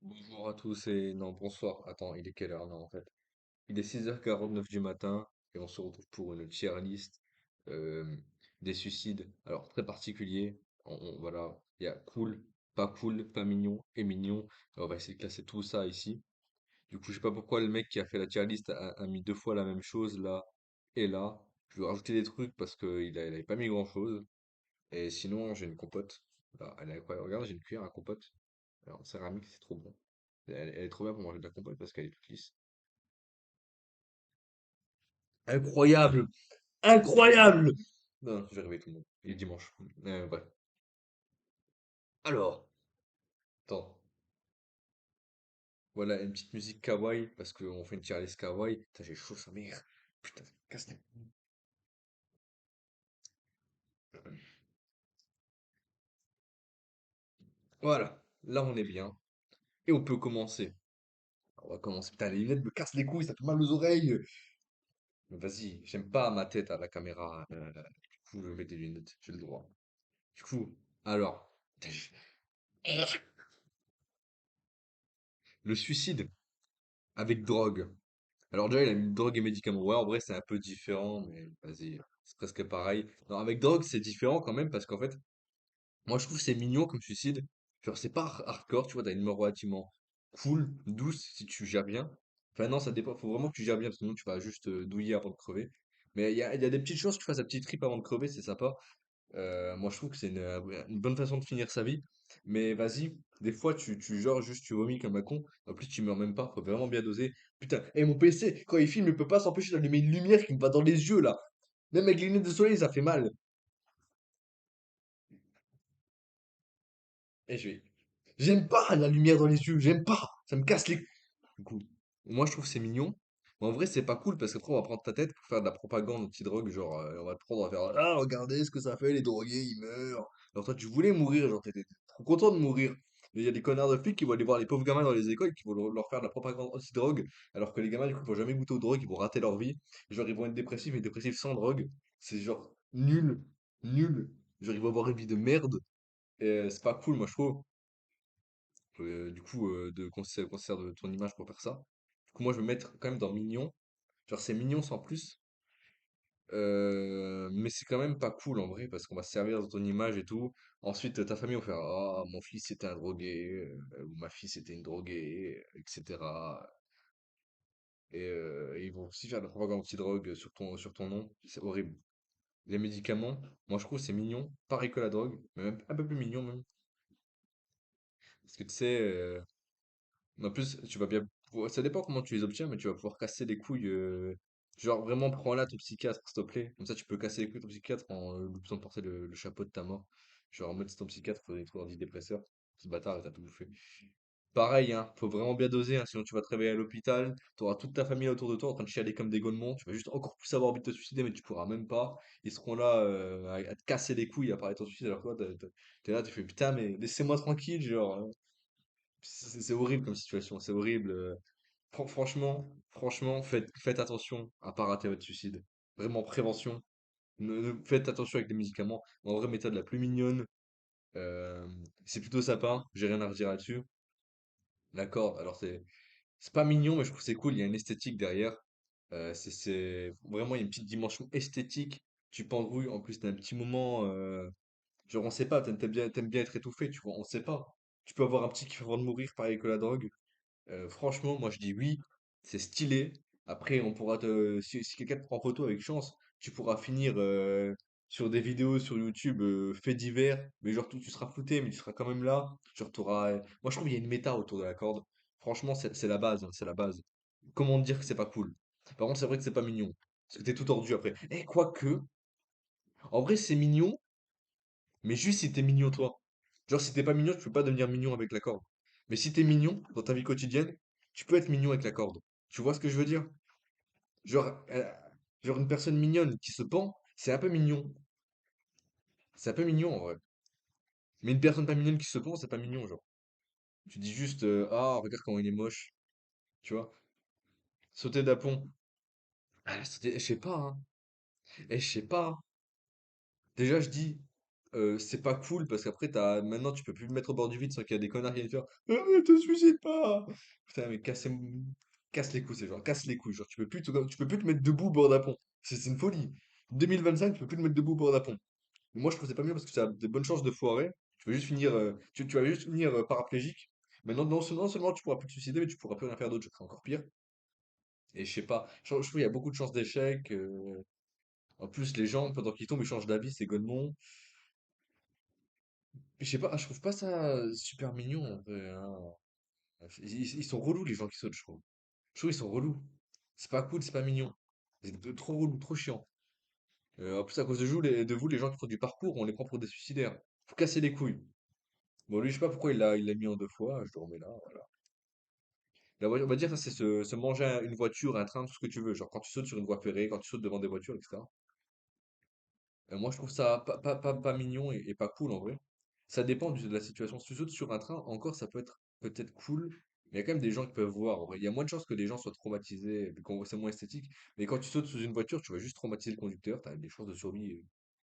Bonjour à tous et non, bonsoir. Attends, il est quelle heure là en fait? Il est 6h49 du matin et on se retrouve pour une tier list euh, des suicides. Alors, très particulier. Voilà, il y a cool, pas mignon et mignon. On va essayer de classer tout ça ici. Du coup, je sais pas pourquoi le mec qui a fait la tier list a mis deux fois la même chose là et là. Je vais rajouter des trucs parce qu'il avait pas mis grand-chose. Et sinon, j'ai une compote. Là, elle est incroyable. Regarde, j'ai une cuillère à compote. Alors, en céramique, c'est trop bon. Elle est trop bien pour manger de la compote parce qu'elle est toute lisse. Incroyable! Incroyable! Non, je vais réveiller tout le monde. Il est dimanche. Bref. Alors, attends. Voilà une petite musique kawaii parce qu'on fait une tier list kawaii. Putain, j'ai chaud, sa mère. Putain, casse les... Voilà. Là, on est bien. Et on peut commencer. On va commencer. Putain, les lunettes me cassent les couilles, ça fait mal aux oreilles. Mais vas-y, j'aime pas ma tête à la caméra. Du coup, je vais mettre des lunettes. J'ai le droit. Du coup, alors. Le suicide avec drogue. Alors déjà, il a mis drogue et médicaments. Ouais, en vrai, c'est un peu différent, mais vas-y, c'est presque pareil. Non, avec drogue, c'est différent quand même, parce qu'en fait, moi, je trouve que c'est mignon comme suicide. Genre, c'est pas hardcore, tu vois, t'as une mort relativement cool, douce, si tu gères bien. Enfin, non, ça dépend, faut vraiment que tu gères bien, parce que sinon, tu vas juste douiller avant de crever. Mais il y a des petites choses, tu fasses un petit trip avant de crever, c'est sympa. Moi, je trouve que c'est une bonne façon de finir sa vie. Mais vas-y, des fois, genre, juste, tu vomis comme un con. En plus, tu meurs même pas. Faut vraiment bien doser. Putain, et mon PC, quand il filme, il peut pas s'empêcher d'allumer une lumière qui me va dans les yeux, là. Même avec les lunettes de soleil, ça fait mal. Et je vais. J'aime pas la lumière dans les yeux. J'aime pas. Ça me casse les. Du coup, moi, je trouve que c'est mignon. Mais en vrai, c'est pas cool parce qu'après, on va prendre ta tête pour faire de la propagande anti-drogue. Genre, on va te prendre, on va faire ah, regardez ce que ça fait, les drogués, ils meurent. Alors, toi, tu voulais mourir, genre, t'étais trop content de mourir. Mais il y a des connards de flics qui vont aller voir les pauvres gamins dans les écoles qui vont leur faire de la propagande anti-drogue. Alors que les gamins, du coup, ils vont jamais goûter aux drogues, ils vont rater leur vie. Genre, ils vont être dépressifs et dépressifs sans drogue. C'est genre nul, nul. Genre, ils vont avoir une vie de merde. Et c'est pas cool, moi, je trouve. Du coup, de concert de ton image pour faire ça. Du coup, moi, je vais me mettre quand même dans mignon. Genre, c'est mignon sans plus. Mais c'est quand même pas cool en vrai, parce qu'on va se servir de ton image et tout. Ensuite, ta famille va faire ah, mon fils c'était un drogué, ou ma fille c'était une droguée, etc. Et ils vont aussi faire de la propagande anti-drogue sur ton nom. C'est horrible. Les médicaments, moi je trouve c'est mignon. Pareil que la drogue, mais même un peu plus mignon même. Parce que tu sais, en plus, tu vas bien. Ça dépend comment tu les obtiens, mais tu vas pouvoir casser les couilles. Genre, vraiment, prends-la ton psychiatre, s'il te plaît. Comme ça, tu peux casser les couilles de ton psychiatre en lui faisant porter le chapeau de ta mort. Genre, en mode, c'est ton psychiatre, faut des trucs antidépresseurs. Ce bâtard, il t'a tout bouffé. Pareil, hein, faut vraiment bien doser, hein, sinon tu vas te réveiller à l'hôpital, tu auras toute ta famille autour de toi en train de chialer comme des golemons, tu vas juste encore plus avoir envie de te suicider, mais tu pourras même pas. Ils seront là à te casser les couilles à parler de ton suicide, alors que toi, t'es là, tu fais putain, mais laissez-moi tranquille, genre. C'est horrible comme situation, c'est horrible. Franchement, faites attention à pas rater votre suicide. Vraiment, prévention. Faites attention avec les médicaments. En vrai, méthode la plus mignonne. euh, c'est plutôt sympa. J'ai rien à redire là-dessus. D'accord. Alors, c'est pas mignon, mais je trouve que c'est cool. Il y a une esthétique derrière. Vraiment, il y a une petite dimension esthétique. Tu pendrouilles. En plus, t'as un petit moment. Genre, on sait pas. T'aimes bien être étouffé, tu vois. On sait pas. Tu peux avoir un petit kiff avant de mourir, pareil que la drogue. Franchement, moi je dis oui, c'est stylé. Après, si quelqu'un te prend en photo avec chance, tu pourras finir sur des vidéos sur YouTube faits divers, mais genre tu seras flouté, mais tu seras quand même là. Genre moi je trouve qu'il y a une méta autour de la corde. Franchement, c'est la base, hein, c'est la base. Comment te dire que c'est pas cool? Par contre, c'est vrai que c'est pas mignon. Parce que t'es tout tordu après. Et quoique, en vrai c'est mignon, mais juste si t'es mignon toi. Genre si t'es pas mignon, tu peux pas devenir mignon avec la corde. Mais si t'es mignon dans ta vie quotidienne, tu peux être mignon avec la corde. Tu vois ce que je veux dire? Genre, genre une personne mignonne qui se pend, c'est un peu mignon. C'est un peu mignon en vrai. Mais une personne pas mignonne qui se pend, c'est pas mignon, genre. Tu dis juste, ah, regarde comment il est moche. Tu vois? Sauter d'aplomb. Ah, je sais pas, hein. Je sais pas. Déjà, je dis, c'est pas cool parce qu'après t'as maintenant tu peux plus me mettre au bord du vide sans qu'il y a des connards qui viennent faire: «Ah mais te suicide pas!» Putain mais casse les couilles ces gens, casse les couilles, genre tu peux plus te mettre debout au bord d'un pont. C'est une folie. 2025, tu peux plus te mettre debout au bord d'un pont. Moi je trouve que c'est pas mieux parce que ça a des bonnes chances de foirer. Tu vas juste finir, tu vas juste finir, paraplégique. Maintenant non seulement tu pourras plus te suicider, mais tu pourras plus rien faire d'autre, ce serait encore pire. Et je sais pas, je trouve qu'il y a beaucoup de chances d'échec, en plus les gens pendant qu'ils tombent, ils changent d'avis, c'est Godemont. Je sais pas, je trouve pas ça super mignon en vrai, hein. Ils sont relous les gens qui sautent, je trouve. Je trouve ils sont relous. C'est pas cool, c'est pas mignon. C'est trop relou, trop chiant. En plus, à cause de vous, les gens qui font du parcours, on les prend pour des suicidaires. Faut casser les couilles. Bon, lui, je sais pas pourquoi il l'a mis en deux fois, je le remets là, voilà. On va dire, ça, c'est se manger une voiture, un train, tout ce que tu veux. Genre, quand tu sautes sur une voie ferrée, quand tu sautes devant des voitures, etc. Moi, je trouve ça pas mignon et pas cool en vrai. Ça dépend de la situation. Si tu sautes sur un train, encore, ça peut être peut-être cool. Mais il y a quand même des gens qui peuvent voir. En vrai. Il y a moins de chances que des gens soient traumatisés, vu qu'on voit c'est moins esthétique. Mais quand tu sautes sous une voiture, tu vas juste traumatiser le conducteur. Tu as des chances de survie.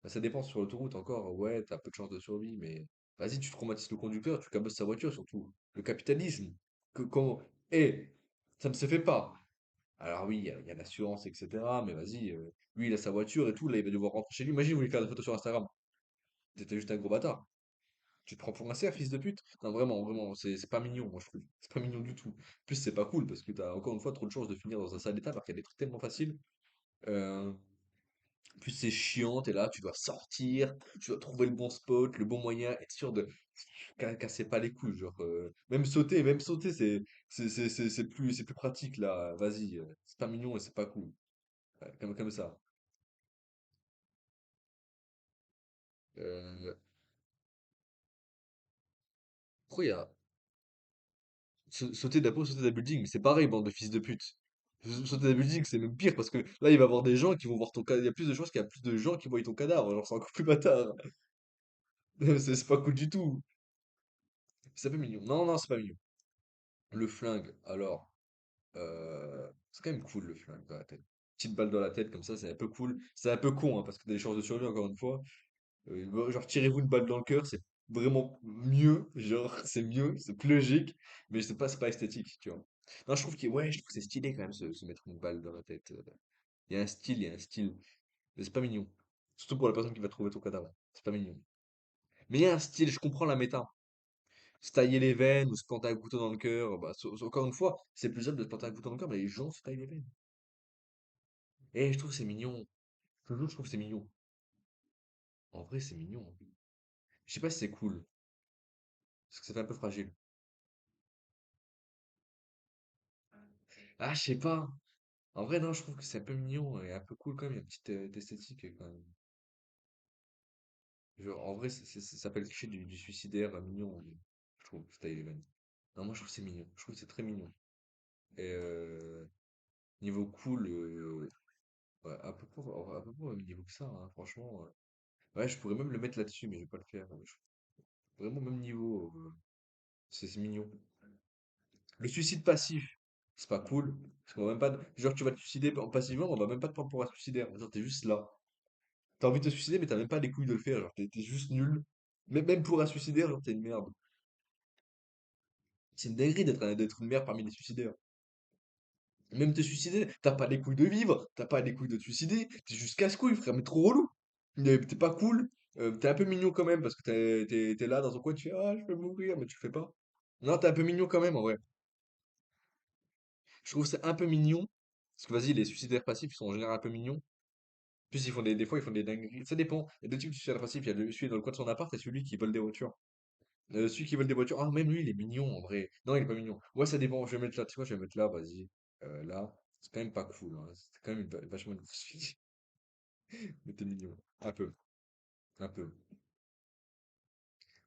Bah, ça dépend sur l'autoroute encore. Ouais, tu as peu de chances de survie. Mais vas-y, tu traumatises le conducteur, tu cabosses sa voiture surtout. Le capitalisme. Comment. Eh, ça ne se fait pas. Alors oui, il y a l'assurance, etc. Mais vas-y, lui, il a sa voiture et tout. Là, il va devoir rentrer chez lui. Imagine, vous voulez faire des photos sur Instagram. T'étais juste un gros bâtard. Tu te prends pour un cerf, fils de pute. Non, vraiment, vraiment, c'est pas mignon, moi, je trouve. C'est pas mignon du tout. En plus, c'est pas cool parce que t'as encore une fois trop de chances de finir dans un sale état alors qu'il y a des trucs tellement faciles. Euh, En plus, c'est chiant. T'es là, tu dois sortir, tu dois trouver le bon spot, le bon moyen, être sûr de casser pas les couilles. Genre, même sauter, c'est plus pratique là. Vas-y, c'est pas mignon et c'est pas cool. Ouais, comme ça. Euh, Pourquoi il y a sauter d'un pont, sauter d'un building, mais c'est pareil, bande de fils de pute. Sauter d'un building, c'est même pire parce que là, il va y avoir des gens qui vont voir ton cadavre. Il y a plus de chances qu'il y a plus de gens qui voient ton cadavre. Genre, c'est encore plus bâtard. C'est pas cool du tout. C'est pas mignon. Non, non, c'est pas mignon. Le flingue, alors, c'est quand même cool le flingue dans la tête. Petite balle dans la tête, comme ça, c'est un peu cool. C'est un peu con, hein, parce que t'as des chances de survie, encore une fois. Bon, genre, tirez-vous une balle dans le cœur, c'est vraiment mieux. Genre, c'est mieux, c'est plus logique, mais c'est pas esthétique, tu vois. Non, ouais, je trouve que c'est stylé quand même se mettre une balle dans la tête. Il y a un style. Mais c'est pas mignon. Surtout pour la personne qui va trouver ton cadavre. C'est pas mignon. Mais il y a un style, je comprends la méta. Se tailler les veines ou se planter un couteau dans le cœur, bah, encore une fois, c'est plus simple de se planter un couteau dans le cœur, mais les gens se taillent les veines. Et je trouve que c'est mignon. Toujours, je trouve que c'est mignon. En vrai, c'est mignon. Je sais pas si c'est cool, parce que ça fait un peu fragile. Ah, je sais pas. En vrai, non, je trouve que c'est un peu mignon et un peu cool quand même. Il y a une petite esthétique quand même. Genre, en vrai, ça s'appelle le cliché du suicidaire mignon, je trouve, Style Eleven. Non, moi, je trouve que c'est mignon. Je trouve que c'est très mignon. Et niveau cool, ouais, à peu près au même niveau que ça, hein, franchement. Ouais, je pourrais même le mettre là-dessus, mais je vais pas le faire. Vraiment au même niveau. C'est mignon. Le suicide passif, c'est pas cool. Parce qu'on va même pas. Genre, tu vas te suicider passivement, on va même pas te prendre pour un suicidaire. Genre, t'es juste là. T'as envie de te suicider, mais t'as même pas les couilles de le faire. Genre, t'es juste nul. Même pour un suicidaire, genre, t'es une merde. C'est une dinguerie d'être une merde parmi les suicidaires. Même te suicider, t'as pas les couilles de vivre, t'as pas les couilles de te suicider, t'es juste casse-couille, frère, mais trop relou. T'es pas cool, t'es un peu mignon quand même, parce que t'es là dans ton coin, tu fais ah, je vais mourir, mais tu le fais pas. Non, t'es un peu mignon quand même, en vrai. Je trouve que c'est un peu mignon, parce que vas-y, les suicidaires passifs, ils sont en général un peu mignons. Plus, des fois, ils font des dingueries. Ça dépend. Il y a deux types de suicidaires passifs, il y a celui dans le coin de son appart et celui qui vole des voitures. Celui qui vole des voitures, ah, même lui, il est mignon, en vrai. Non, il est pas mignon. Ouais, ça dépend, je vais mettre là, tu vois, je vais mettre là, vas-y. Là, c'est quand même pas cool, hein. C'est quand même vachement une mais t'es mignon. Un peu, un peu.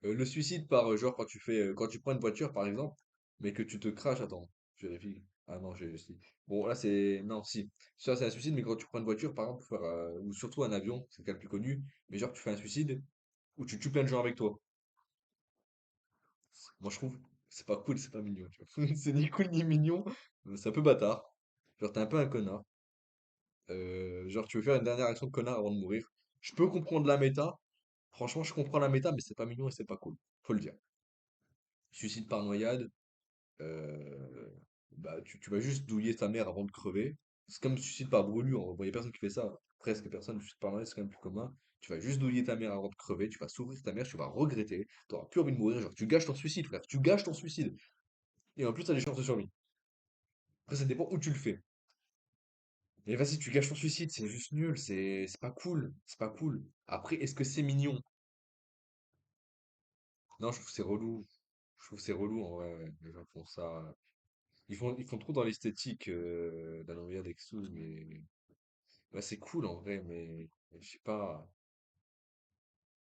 Le suicide par genre quand tu prends une voiture par exemple, mais que tu te craches, attends, je vérifie. Ah non, j'ai si. Bon là c'est non si. Ça c'est un suicide, mais quand tu prends une voiture par exemple, pour faire, ou surtout un avion, c'est le cas le plus connu, mais genre tu fais un suicide où tu tues plein de gens avec toi. Moi je trouve c'est pas cool, c'est pas mignon, tu vois. C'est ni cool ni mignon, c'est un peu bâtard. Genre t'es un peu un connard. Genre tu veux faire une dernière action de connard avant de mourir. Je peux comprendre la méta, Franchement, je comprends la méta, mais c'est pas mignon et c'est pas cool. Faut le dire. Suicide par noyade, euh, bah, tu vas juste douiller ta mère avant de crever. C'est comme suicide par brûlure. Il y a personne qui fait ça. Presque personne. Le suicide par noyade, c'est quand même plus commun. Tu vas juste douiller ta mère avant de crever. Tu vas s'ouvrir ta mère. Tu vas regretter. Tu n'auras plus envie de mourir. Genre, tu gâches ton suicide, frère. Tu gâches ton suicide. Et en plus, t'as des chances de survie. Après, ça dépend où tu le fais. Mais vas-y, tu gâches ton suicide. C'est juste nul. C'est pas cool. C'est pas cool. Après, est-ce que c'est mignon? Non, je trouve que c'est relou. Je trouve que c'est relou en vrai. Ouais. Les gens font ça. Ils font trop dans l'esthétique la noyade d'Exos, mais ouais, c'est cool en vrai, mais je sais pas.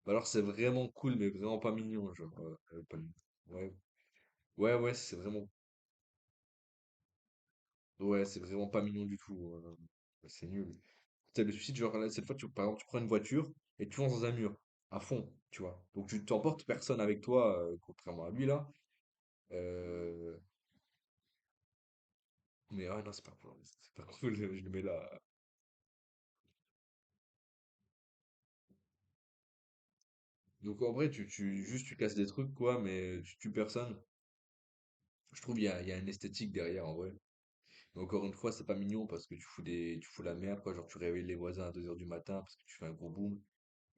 Bah alors c'est vraiment cool, mais vraiment pas mignon, genre. Ouais, ouais, ouais, c'est vraiment, ouais, c'est vraiment pas mignon du tout. C'est nul. C'est le suicide, genre là, cette fois, par exemple, tu prends une voiture et tu fonces dans un mur à fond, tu vois. Donc tu t'emportes personne avec toi, contrairement à lui là. Euh, mais ah non, c'est pas cool, je le mets là. Donc en vrai, juste tu casses des trucs, quoi, mais tu tues personne. Je trouve il y a une esthétique derrière, en vrai. Mais encore une fois, c'est pas mignon parce que tu fous la merde, quoi. Genre, tu réveilles les voisins à 2 heures du matin parce que tu fais un gros boom.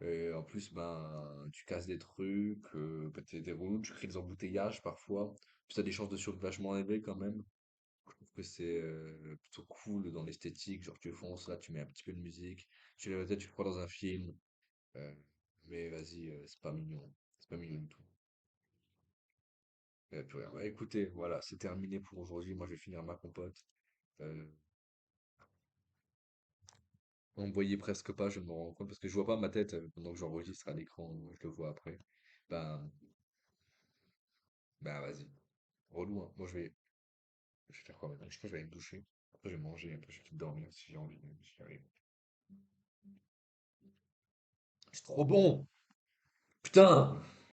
Et en plus, ben, tu casses des trucs, ben, t'es relou, tu crées des embouteillages parfois. Puis t'as des chances de survie vachement élevées quand même. Je trouve que c'est plutôt cool dans l'esthétique. Genre, tu fonces là, tu mets un petit peu de musique, tu lèves la tête, tu te crois dans un film. euh, mais vas-y, c'est pas mignon. C'est pas mignon du tout. Plus rien. Bah, écoutez, voilà, c'est terminé pour aujourd'hui. Moi, je vais finir ma compote. Euh, on me voyait presque pas, je me rends compte, parce que je vois pas ma tête pendant que j'enregistre à l'écran, je le vois après. Ben, ben vas-y. Relou, hein. Moi, je vais faire quoi maintenant? Je crois que je vais aller me doucher. Après, je vais manger, après, je vais dormir si j'ai envie, si j'y arrive. C'est trop bon! Putain!